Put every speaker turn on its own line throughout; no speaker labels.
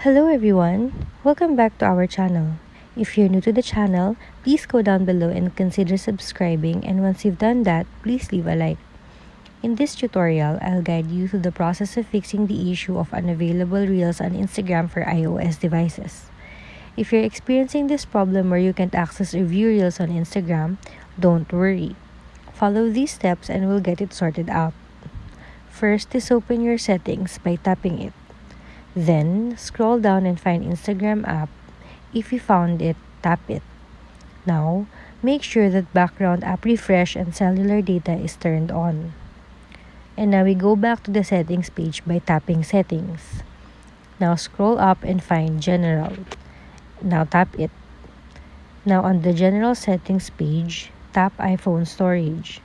Hello everyone, welcome back to our channel. If you're new to the channel, please go down below and consider subscribing, and once you've done that, please leave a like. In this tutorial, I'll guide you through the process of fixing the issue of unavailable reels on Instagram for iOS devices. If you're experiencing this problem where you can't access or view reels on Instagram, don't worry. Follow these steps and we'll get it sorted out. First is open your settings by tapping it. Then, scroll down and find Instagram app. If you found it, tap it. Now, make sure that background app refresh and cellular data is turned on. And now we go back to the settings page by tapping settings. Now scroll up and find general. Now tap it. Now on the general settings page, tap iPhone storage.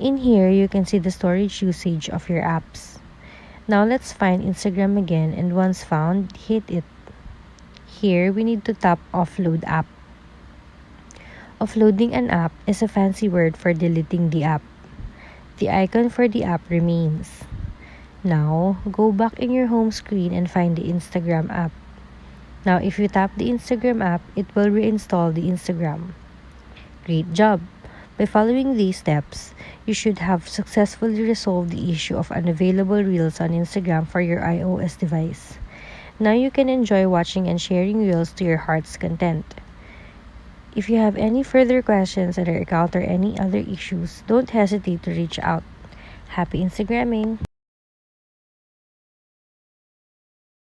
In here, you can see the storage usage of your apps. Now let's find Instagram again, and once found, hit it. Here, we need to tap offload app. Offloading an app is a fancy word for deleting the app. The icon for the app remains. Now, go back in your home screen and find the Instagram app. Now, if you tap the Instagram app, it will reinstall the Instagram. Great job! By following these steps, you should have successfully resolved the issue of unavailable reels on Instagram for your iOS device. Now you can enjoy watching and sharing reels to your heart's content. If you have any further questions or encounter any other issues, don't hesitate to reach out. Happy Instagramming!